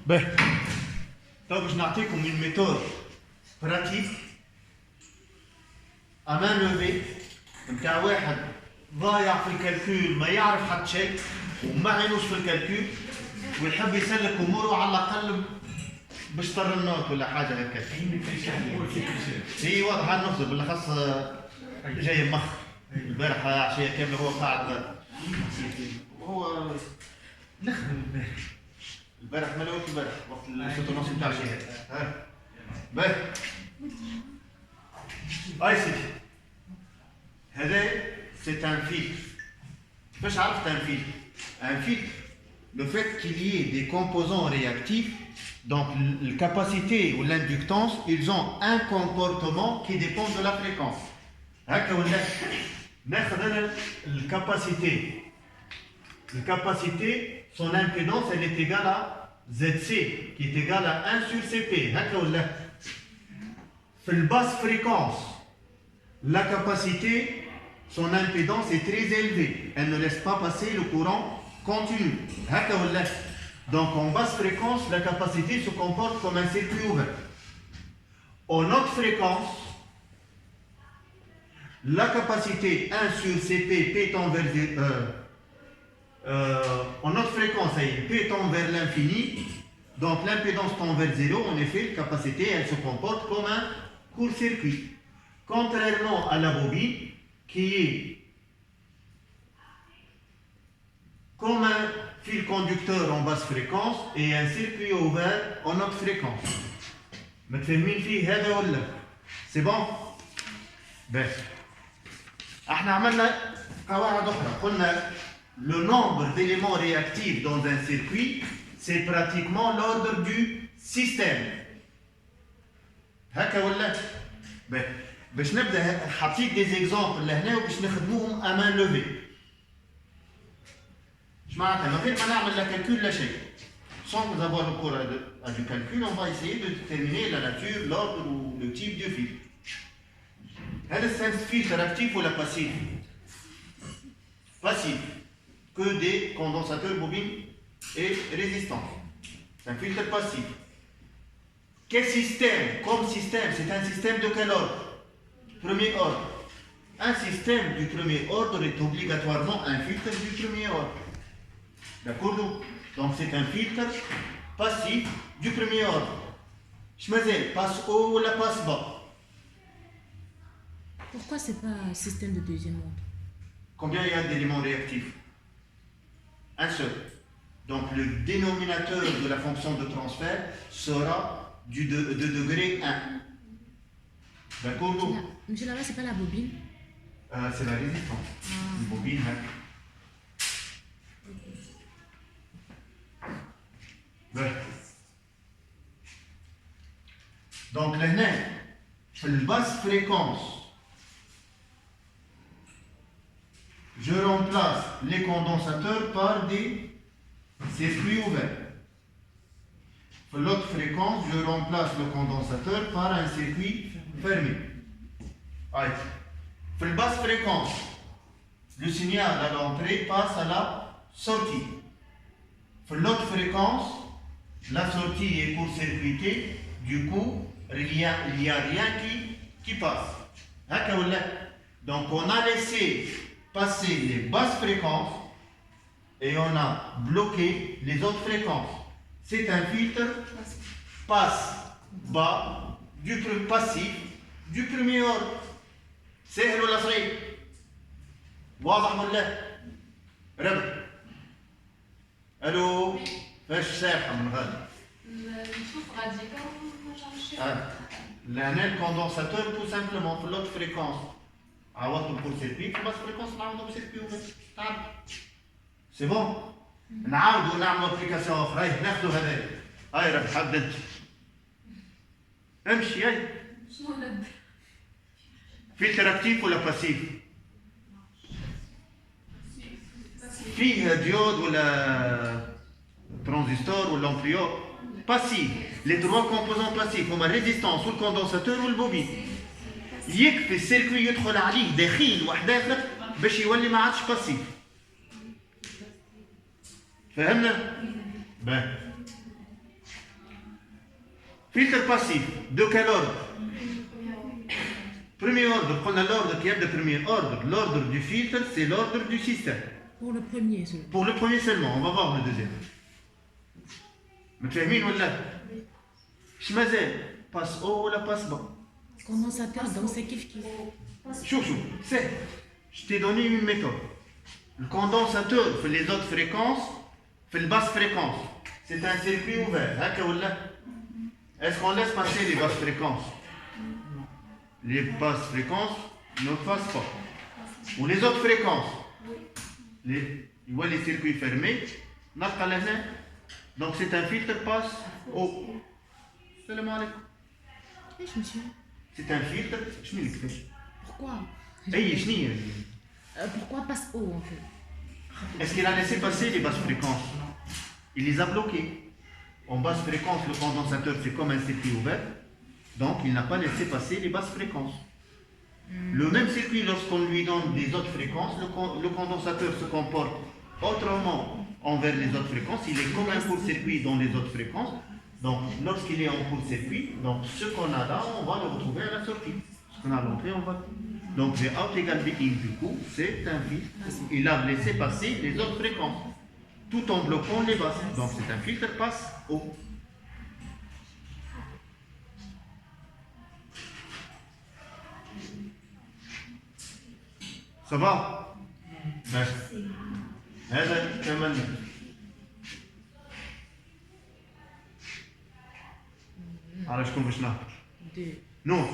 Ben, donc je n'ai comme une méthode pratique à main levée. نتاع واحد ضايع في الكالكول ما يعرف حتى شيء وما عينوش في الكالكول ويحب يسلك اموره على الاقل باش طرنات ولا حاجه هكا. هي واضحه النفس بالاخص جاي مخ البارح عشيه كامله هو قاعد هو نخدم البارح ما لوش البارح وقت السوتونوس نتاع الشهاده. ها باهي اي سيدي هذا c'est un filtre. باش عرفت un filtre? Un filtre, le fait qu'il y ait des composants réactifs, donc la capacité ou l'inductance, ils ont un comportement qui dépend de la fréquence. هكا ولا ناخذ انا الكاباسيتي. الكاباسيتي son impédance elle est égale à ZC qui est égale à 1 sur CP. هكا ولا في الباsse fréquence la capacité son impédance est très élevée. Elle ne laisse pas passer le courant continu. Donc en basse fréquence, la capacité se comporte comme un circuit ouvert. En haute fréquence, la capacité 1 sur CP, P tend vers en haute fréquence, P tend vers l'infini. Donc l'impédance tend vers 0. En effet, la capacité, elle se comporte comme un court-circuit. Contrairement à la bobine, qui est comme un fil conducteur en basse fréquence et un circuit ouvert en haute fréquence. متفاهمين فيه هذا ولا؟ C'est bon؟ بس. احنا عملنا قواعد أخرى، قلنا le nombre d'éléments réactifs dans un circuit, c'est pratiquement l'ordre du système. هكا ولا؟ بس. باش نبدا حطيت دي زيكزامبل لهنا وباش نخدموهم امان لوفي. اش معناتها؟ من غير ما نعمل لا كالكول لا شيء. Sans nous avoir recours à du calcul, on va essayer de déterminer la nature, l'ordre ou le type du fil. هل c'est un filtre actif ou la passif? Passif. Que des condensateurs bobines et résistants. C'est un filtre passif. Quel système? Comme système, c'est un système de quel ordre? Premier ordre. Un système du premier ordre est obligatoirement un filtre du premier ordre. D'accord? Donc c'est un filtre passif du premier ordre. Schmazel, passe haut ou la passe bas? Pourquoi c'est pas un système de deuxième ordre? Combien il y a d'éléments réactifs? Un seul. Donc le dénominateur de la fonction de transfert sera de degré 1. D'accord? Monsieur là-bas, c'est pas la bobine? C'est la résistance. Une bobine. Ouais. Donc là, la basse fréquence, je remplace les condensateurs par des circuits ouverts. Pour l'autre fréquence, je remplace le condensateur par un circuit fermé. Allez. Pour la basse fréquence, le signal à l'entrée passe à la sortie. Pour l'autre fréquence, la sortie est court-circuitée, du coup, il n'y a rien qui passe. Donc on a laissé passer les basses fréquences et on a bloqué les autres fréquences. C'est un filtre passe bas du passif du premier ordre. سهل ولا صعيب؟ واضح ولا؟ ربح. الو فاش ساحه من غادي؟ نشوف غادي ما نعرفش. لهنا الكوندونساتور تو سامبلومون في لوت فريكونس عوضتو بور سيركوي في باس فريكونس نعوضو بسيركوي وبس. تعرف؟ سي بون؟ نعاودو نعملو ابليكاسيون اخرى ناخدو هذاك. هاي ربح حد انت. امشي هاي. شنو نبدا؟ Filtre actif ou la passif? فيه diode ou la transistor ou l'ampiote? Passif. Les trois composants passifs هما الريزيستانس والكوندنساتور والبوبين. يكفي السيركوي يدخل عليه دخيل واحد اخر باش يولي ما عادش باسيف. فهمنا؟ باه. Filtre passif, de quel ordre? Premier ordre, prenons l'ordre qui est de premier ordre. L'ordre du filtre, c'est l'ordre du système. Pour le premier, seulement. Pour le premier seulement, on va voir le deuxième. متفاهمين ولا؟ اش مازال؟ passe haut ولا passe bas? Condensateur, donc c'est kiff kiff. شوف c'est. Je t'ai donné une méthode. Le condensateur fait les hautes fréquences, fait les basses fréquences. C'est un circuit ouvert. هكا ولا؟ Est-ce qu'on laisse passer les basses fréquences? Les basses fréquences ne passent pas. Ou les autres fréquences? Il voit les circuits fermés. Donc c'est un filtre passe haut. Salam alaikum. Je me suis. C'est un filtre. Je m'y explique. Pourquoi pourquoi passe haut en fait? Est-ce qu'il a laissé passer les basses fréquences? Il les a bloquées. En basse fréquence, le condensateur c'est comme un circuit ouvert. Donc il n'a pas laissé passer les basses fréquences. Le même circuit, lorsqu'on lui donne des hautes fréquences, le condensateur se comporte autrement envers les autres fréquences. Il est comme un court-circuit dans les autres fréquences. Donc lorsqu'il est en court-circuit, donc ce qu'on a là, on va le retrouver à la sortie. Ce qu'on a à l'entrée, on va. Donc V out égale V in, du coup, c'est un filtre. Il a laissé passer les autres fréquences, tout en bloquant les basses. Donc c'est un filtre passe haut. Ça va? Merci. هذا كمان. على شكون باش نهبط؟ نور.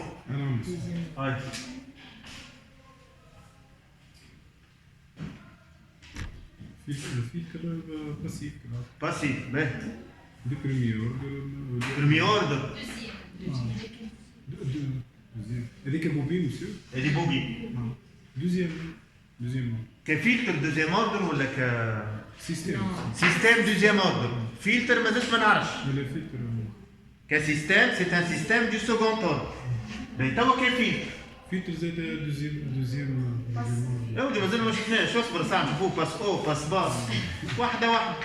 هاي. filtre passif. Passif, باهي. Le premier ordre. Premier ordre. Deuxième. هذيك bobine, monsieur. هذه بوبين. Deuxième. كفلتر deuxième ordre ولا ك Système. système deuxième ordre. Filtre مازلش ما نعرفش. Le filtre. كسيستم c'est un système du second ordre. باهي توا كيف فلتر؟ Filtre زاد deuxième. يا ودي مازال ما شفناش، اصبر ساعة نشوفوه باس او باس با واحدة.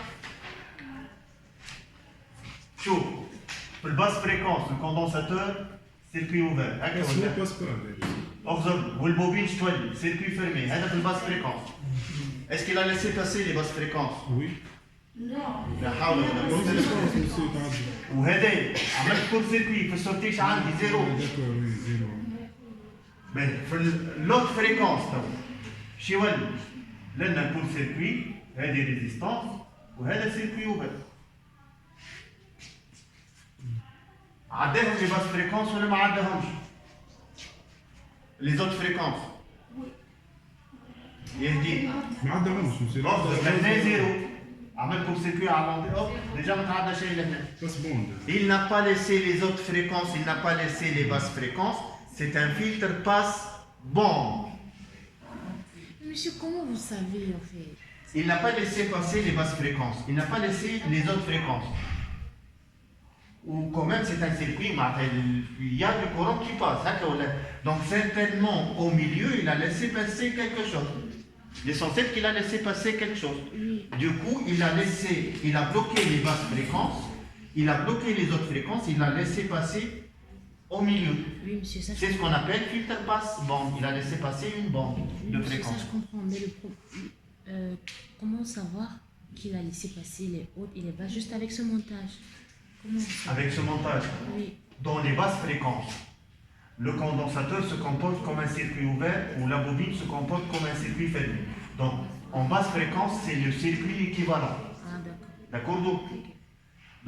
شوف في الباس فريكونس الكوندونساتور سيركوي اوفر هكا Passe ولا؟ pas, passe pas. اغزر والبوبين شتولي سيركوي فيرمي هذا في الباس فريكونس. Est-ce qu'il a laissé passer les basses fréquences؟ Oui. لا حول ولا قوة إلا بالله. وهذا عملت كور سيركوي في السورتيش عندي زيرو. D'accord, oui, zéro. باهي في اللوت فريكونس تو شو يولي؟ لنا كور سيركوي هذه ريزيستانس وهذا سيركوي اوفر. عداهم لي باس فريكونس ولا ما عداهمش؟ لي زوت فريكونس يهديك. ما عندهمش monsieur. هنا زيرو عمل كور سيركوي على لوندي اوب ديجا ما تعدى شيء لهنا. Passe bond. Il n'a pas laissé les autres fréquences, il n'a pas laissé les basses fréquences. C'est un filtre passe bon. Monsieur, comment vous savez en fait? Il n'a pas laissé passer les basses fréquences. Il n'a pas laissé les autres fréquences. Ou quand même c'est un circuit, il y a du courant qui passe. Donc certainement au milieu, il a laissé passer quelque chose. L'essentiel qu'il a laissé passer quelque chose. Du coup, il a bloqué les basses fréquences, il a bloqué les autres fréquences, il a laissé passer au milieu. Oui, monsieur, ça C'est ce qu'on appelle filtre passe bande. Il a laissé passer une bande oui, de monsieur, fréquence. ça je comprends, mais comment savoir qu'il a laissé passer les hautes et les basses juste avec ce montage? Comment vous savez? Avec ce montage, Oui. dans les basses fréquences, le condensateur se comporte comme un circuit ouvert ou la bobine se comporte comme un circuit fermé. Donc, en basse fréquence, c'est le circuit équivalent. Ah, d'accord. D'accord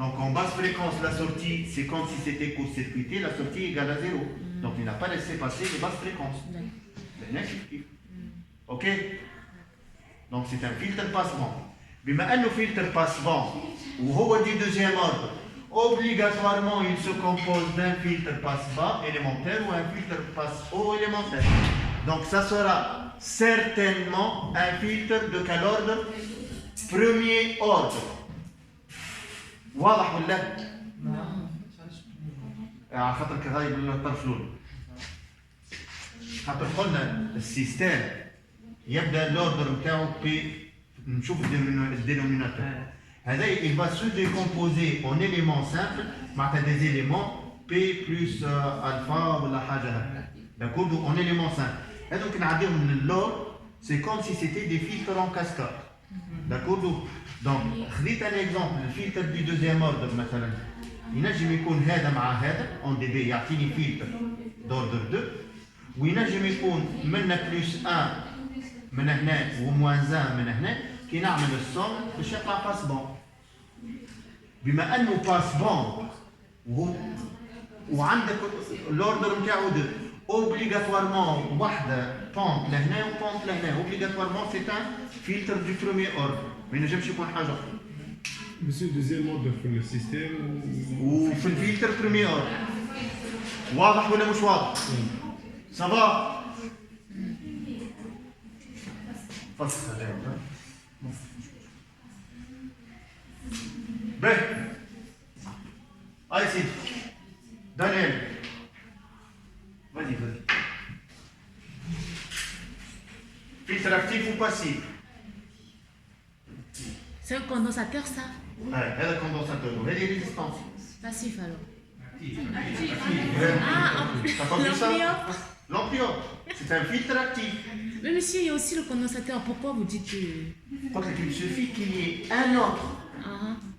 donc, en basse fréquence, la sortie, c'est comme si c'était court-circuité, la sortie égale à 0. Donc, il n'a pas laissé passer les basses fréquences. D'accord. Ok? Donc, c'est un filtre passe-band. بما أنه filtre passe-band وهو du deuxième ordre, obligatoirement il se compose d'un filtre passe-bas élémentaire ou un filtre passe-haut élémentaire. Donc ça sera certainement un filtre de quel ordre? Premier ordre. واضح ولا؟ على خاطر كغايب الطرف الأول. خاطر قلنا السيستم يبدا الاوردر نتاعو ب نشوف الدينوميناتور Il va se décomposer en éléments simples, des éléments P plus alpha ou la haja. D'accord, donc en éléments simples. Et donc, c'est comme si c'était des filtres en cascade. D'accord, donc, prenez un exemple, le filtre du deuxième ordre, مثلا. ينجم يكون هذا مع هذا en DB يعطيني filtre d'ordre 2 وينجم يكون من بلس 1 من هنا وموان 1 من هنا كي نعمل الصوم باش يطلع باس بون بما انه باس بون وعندك الاوردر نتاعو 2 اوبليغاتوارمون وحده بونت لهنا وبونت لهنا اوبليغاتوارمون سي ان فلتر دو بروميير اوردر ما ينجمش يكون حاجه اخرى Monsieur, deuxième ordre في السيستم وفي الفلتر بروميير اوردر واضح ولا مش واضح؟ صباح فصل هذا باهي اي سيدي دانيال vas-y filtre actif ou passif C'est un condensateur, ça? هذا condensateur وهذه résistance Passif alors. T'as pas vu ça? L'amplior. L'amplior, c'est un filtre actif. Mais monsieur, il y a aussi le condensateur. Pourquoi vous dites que... Donc il suffit qu'il y ait un autre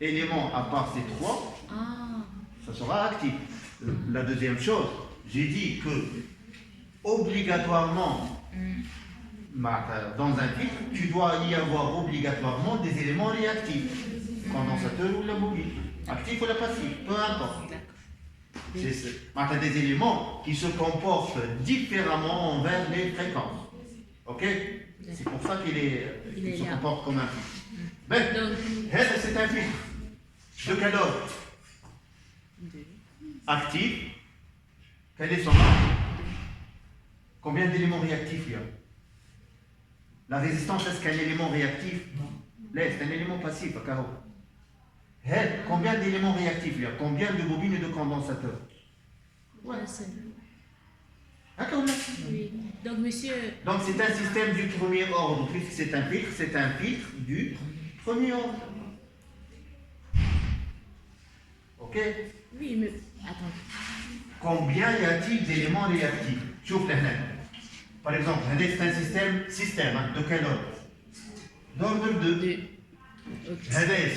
élément à part ces trois, ça sera actif. La deuxième chose, j'ai dit que obligatoirement, dans un filtre, tu dois y avoir obligatoirement des éléments réactifs, condensateur ou la bobine, actif ou la passif, peu importe. C'est des éléments qui se comportent différemment envers les fréquences. Ok? C'est pour ça qu'il se comporte comme un filtre. Ben, c'est un filtre. De quel ordre? Actif. Quel est son ordre? Combien d'éléments réactifs il y a? La résistance, est-ce qu'un élément réactif? Là, c'est un élément passif, à carreau. Combien d'éléments réactifs il y a? Combien de bobines et de condensateurs? Voilà, c'est... D'accord. Oui. Donc, monsieur... Donc, c'est un système du premier ordre. Puisque c'est un filtre du premier ordre. Ok? Oui, mais... Attends. Combien y a-t-il d'éléments réactifs? Chauffe les mains. Par exemple, c'est un système de quel ordre? D'ordre 2. Okay.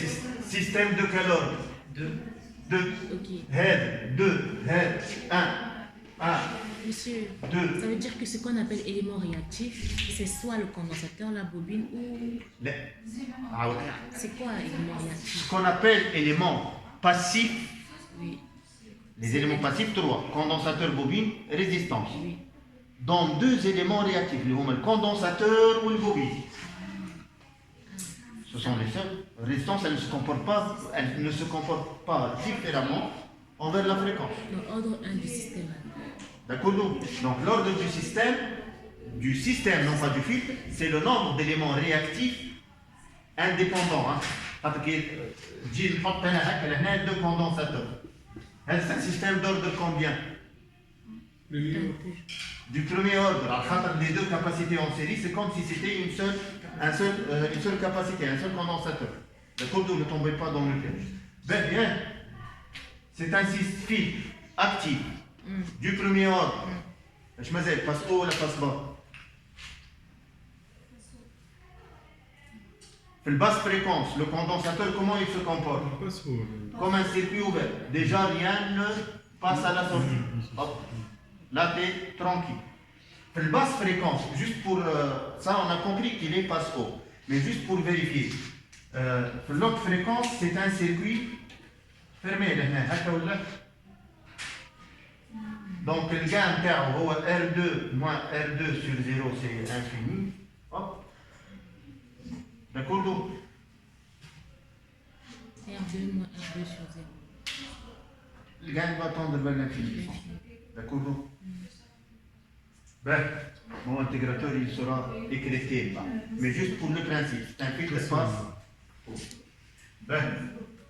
Système de quel ordre? 2. Ok. 2. 1. Monsieur, 2. ça veut dire que ce qu'on appelle élément réactif, c'est soit le condensateur, la bobine ou... Voilà. C'est quoi élément réactif? Ce qu'on appelle élément passif. Oui. Les éléments passifs, 3. Condensateur, bobine, résistance. Oui. Dans 2 éléments réactifs, le condensateur ou le bobine. Ce sont les seuls. La résistance, elle ne se comporte pas différemment envers la fréquence. Donc, ordre 1 du système. D'accord? Donc, l'ordre du système, non pas du filtre, c'est le nombre d'éléments réactifs indépendants. J'ai 2 condensateurs. C'est un système d'ordre combien? Du premier ordre. Les 2 capacités en série, c'est comme si c'était une seule capacité, un seul condensateur. D'accord? Ne tombez pas dans le piège. Bien. C'est un filtre actif du premier ordre. Je me disais, passe haut ou la passe bas? La basse fréquence, le condensateur, comment il se comporte? Comme un circuit ouvert. Déjà, rien ne passe à la sortie. Hop. Là, tu es tranquille. La basse fréquence, juste pour ça, on a compris qu'il est passe haut. Mais juste pour vérifier. L'autre fréquence, c'est un circuit fermé. Donc, le gain interne, R2 moins R2 sur 0, c'est infini. Hop. D'accord? R2 moins R2 sur 0. Le gain va tendre vers l'infini. D'accord? Mon intégrateur, il sera écrété. Mais juste pour le principe, c'est un filtre passe haut.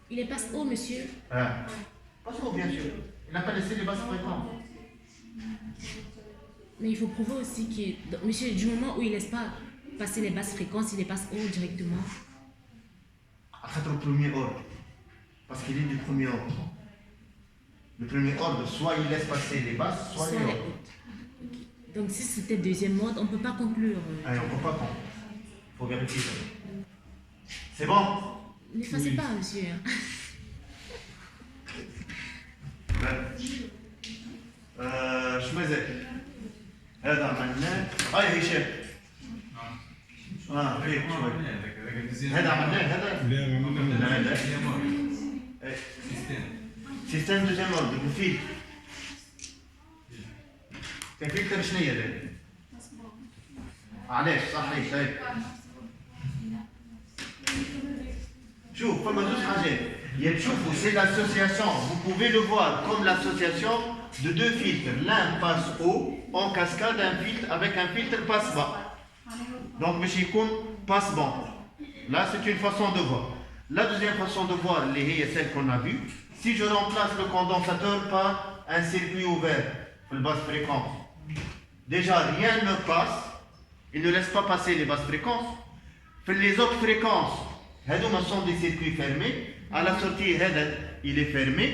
Il est passe haut, monsieur? Passe haut, bien sûr. Il n'a pas laissé les basses fréquences. Mais il faut prouver aussi que... Donc, monsieur, du moment où il ne laisse pas passer les basses fréquences, il les passe haut directement. au premier ordre. Parce qu'il est du premier ordre. Le premier ordre, soit il laisse passer les basses, soit les Soit les hautes. hautes. Ok. Donc si c'était deuxième mode, on ne peut pas conclure. Allez, on ne peut pas compter. Il faut vérifier. C'est bon? N'effacez Oui. pas, monsieur. Hein. شمازال هذا عملناه هاي هشام هيك شوي هذا عملناه هذا لا عملنا لا سيستم دوزيام اوردر بالفيل كان فلتر شنو هي هذا؟ علاش صحيح طيب شوف فما زوج حاجات يا تشوفوا سي l'association vous pouvez le voir comme l'association de deux filtres l'un passe haut en cascade un filtre avec un filtre passe bas donc باش يكون passe bas là c'est une façon de voir la deuxième façon de voir est celle qu'on a vue si je remplace le condensateur par un circuit ouvert pour la basse fréquence déjà rien ne passe il ne laisse pas passer les basses fréquences pour les autres fréquences هذوما sont des circuits fermés à la sortie il est fermé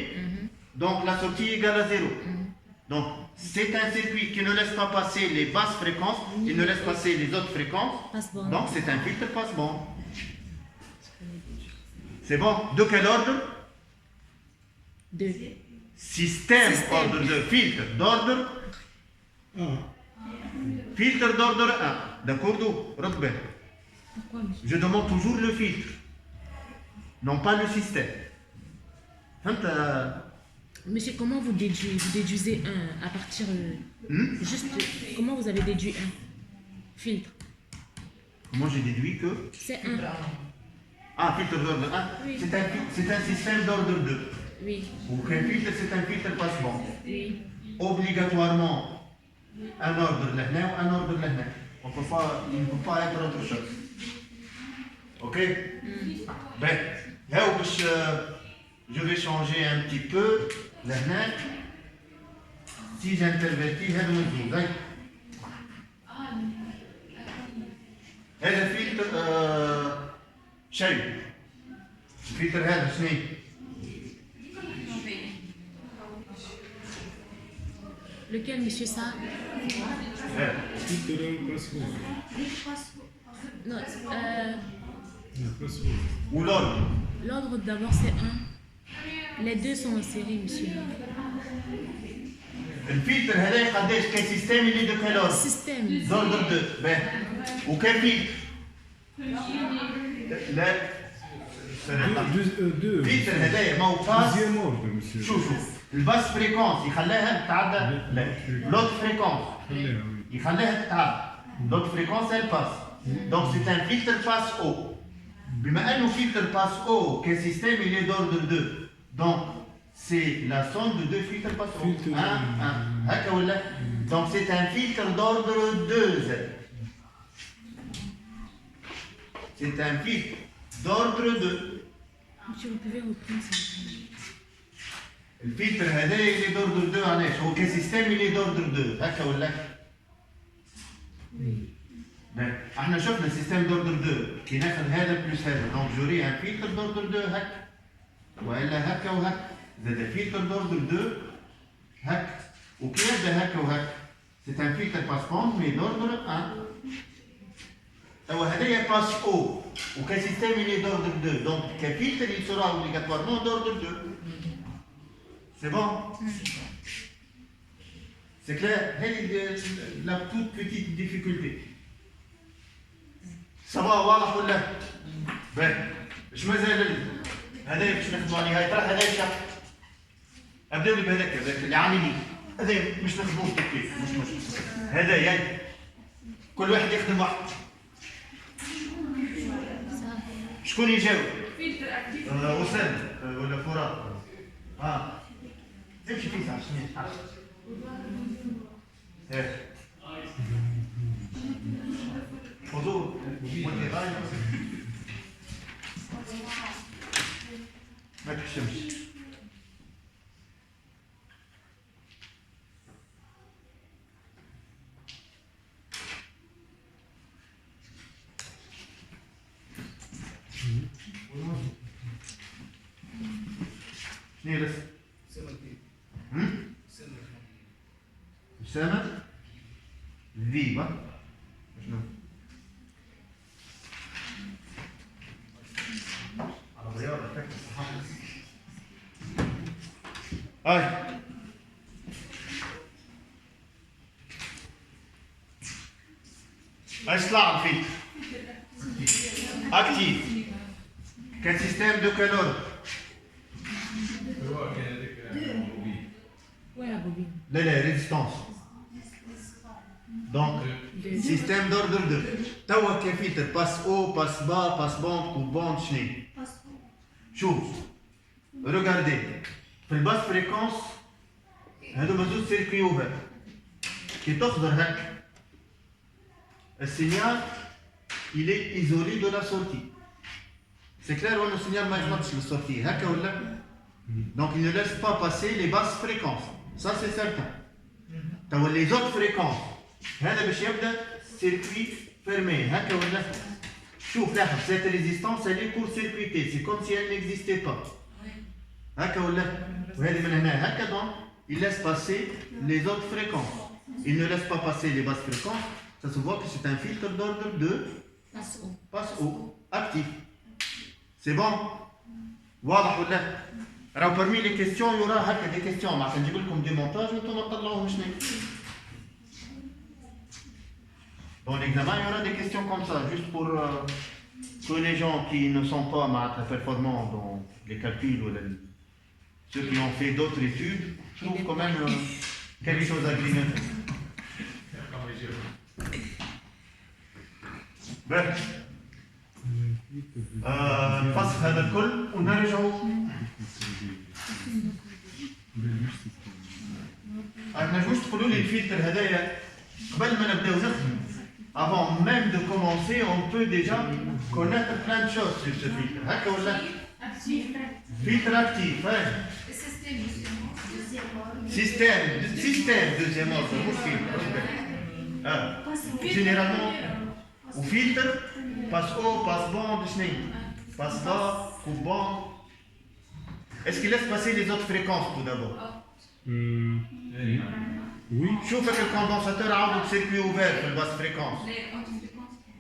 donc la sortie est égale à 0 donc c'est un circuit qui ne laisse pas passer les basses fréquences il ne laisse passer les autres fréquences Passe-bande. donc c'est un filtre passe-bande c'est bon de quel ordre 2. système Système. ordre 2 filtre d'ordre Ah, filtre d'ordre 1 d'accord d'où رتبة Pourquoi, monsieur? je demande toujours le filtre non pas le système فهمت Monsieur, comment vous déduisez? Vous déduisez un à partir. Juste, comment vous avez déduit un filtre? Comment j'ai déduit que C'est un. ah filtre d'ordre 1 Oui. c'est un système d'ordre 2 Oui. ou qu'un filtre c'est un filtre passe-bande Oui. obligatoirement un ordre لهنا ou un ordre لهنا on peut pas il ne peut pas être autre chose ok ben là où je vais changer un petit peu لهنا si j'intervertis هذا مزبوط هاي هذا فلتر شيء الفلتر هذا شنو Lequel, monsieur, ça? هذا filtre passeport. Non. Passeport. ou l'ordre L'ordre d'abord, c'est 1. Les deux sont en série, monsieur. الفلتر هذا قداش كان سيستم اللي دو كال اوردر Système. دوردر 2 باهي وكان فلتر لا Deux. الفلتر هذايا ما هو باس Deuxième ordre, monsieur. شوف الباس فريكونس يخليها تتعدى لا لوت فريكونس خليها، oui. يخليها تتعدى لوت فريكونس elle passe donc c'est un filtre passe haut بما انه filtre passe haut qu'un système il est d'ordre 2 donc c'est la somme de deux filtres passe haut Filtre. 1 هكا ولا donc c'est un filtre d'ordre 2 c'est un filtre d'ordre 2 Monsieur, vous pouvez reprendre ça. الفلتر هذا اللي d'ordre 2 علاش هو كسيستم اللي d'ordre 2 هكا ولا باهي احنا شفنا السيستم d'ordre 2 كي ناخذ هذا بلس هذا دونك جوري ان فلتر d'ordre 2 هكا والا هكا وهكا زاد فلتر d'ordre 2 هكا وكي يبدا هكا وهكا c'est un filtre passe-bande mais d'ordre 1 هو هذايا باس او وكسيستم اللي d'ordre 2 donc كفلتر il sera obligatoirement d'ordre 2 C'est bon C'est clair la toute petite difficulté. Ça va واضح ولا؟ باهي اش مازال هذايا باش نخدموا عليه هاي ترى هذايا شق ابداو لي بهذاك اللي عاملين هذايا مش نخدموه كيف مش مشكل هذايا كل واحد يخدم واحد Ça. شكون يجاوب؟ فلتر اكتيف أسامة ولا فرات امشي فيه ساعة شنو حضور والإغاية ما تحشمش شنو هي الاسم؟ أسامة ذيبة شنو؟ على رياضة فكرة الصحافة هاي ايش طلع الفيلتر؟ اكتيف كان سيستم دو كالور Où est la bobine? لا ريزيستانس دونك سيستم دوردر 2 توا كان فلتر باس او باس با باس بوند كو بوند شنو شوف ريغاردي في الباس فريكونس هذوما زوج سيركوي اوفر كي تخضر هكا السينيال il est isolé de la sortie. C'est clair ou le signal ما يغلطش للsortie هكا ولا؟ Donc il ne laisse pas passer les basses fréquences. Ça c'est certain. توا les autres fréquences هذا باش يبدا circuit fermé هكا ولا؟ شوف لاحظ cette résistance elle est court-circuitée, c'est comme si elle n'existait pas. هكا ولا؟ وهذه من هنا هكا donc il laisse passer les autres fréquences. Il ne laisse pas passer les basses fréquences. Ça se voit que c'est un filtre d'ordre 2 passe haut actif. C'est bon? واضح ولا؟ راهو parmi les questions il y aura هكا des questions معناتها نجيب لكم des montages وانتم تطلعوهم شنو. Dans l'examen il y aura des questions comme ça juste pour que les gens qui ne sont pas معناتها performants dans les calculs ou ceux qui ont fait d'autres études trouvent quand même quelque chose à grignoter. نفسخ هذا الكل ونرجعوا نجموش تقولوا لي الفلتر هذايا قبل ما نبداو نخدموا avant même de commencer on peut déjà connaître plein de choses sur ce filtre هكا ولا filtre actif système deuxième ordre مش filtre généralement au filtre passe haut, passe bande, passe bas, coupe bande. Est-ce qu'il laisse passer les autres fréquences tout d'abord? Oui. شوف que le condensateur a un circuit ouvert في basse fréquence.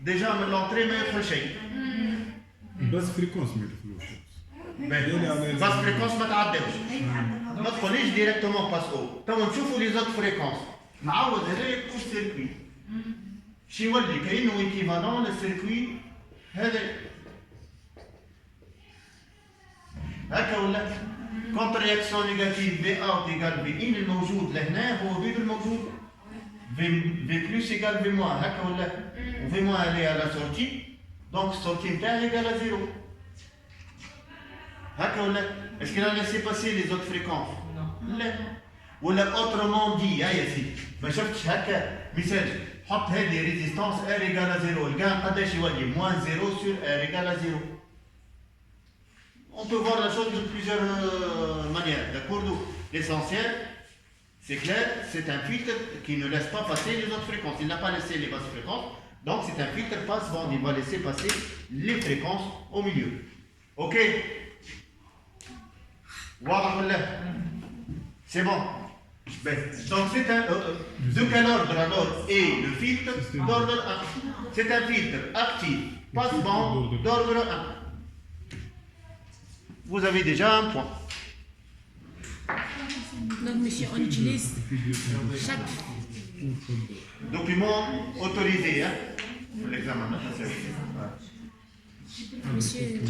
Déjà من l'entrée ما يدخل شيء. بس فريكونس ما يدخلوش. basse fréquence ما تعداوش. ما تدخليش ديريكتومون باس او. تو نشوفوا les autres fréquences. نعوض هذايا كل سيركوي. شي يولي كأنه ايكيفالون للسيركوي هذا هكا ولا كونتر رياكسيون نيجاتيف في اوت ايكال في ان الموجود لهنا هو في الموجود في بلس ايكال في موان هكا ولا وفي موان اللي على سورتي دونك السورتي نتاعي ايكال زيرو هكا ولا اسكو لا ليسي باسي لي زوت فريكونس لا ولا اوترومون دي هيا سيدي ما شفتش هكا مثال حط هذه ريزيستانس R égale à 0 الكان قداش يولي moins 0 sur R égale à 0. On peut voir la chose de plusieurs manières, d'accord? L'essentiel, c'est clair, c'est un filtre qui ne laisse pas passer les autres fréquences. Il n'a pas laissé les basses fréquences, donc c'est un filtre passe-bande. Il va laisser passer les fréquences au milieu. Ok? واضح ولا؟ C'est bon. Donc c'est un de quel ordre alors est le filtre d'ordre 1? C'est un filtre actif, passe-bande d'ordre 1. Vous avez déjà un point. Donc, monsieur, on utilise chaque Document autorisé, hein, pour l'examen. monsieur.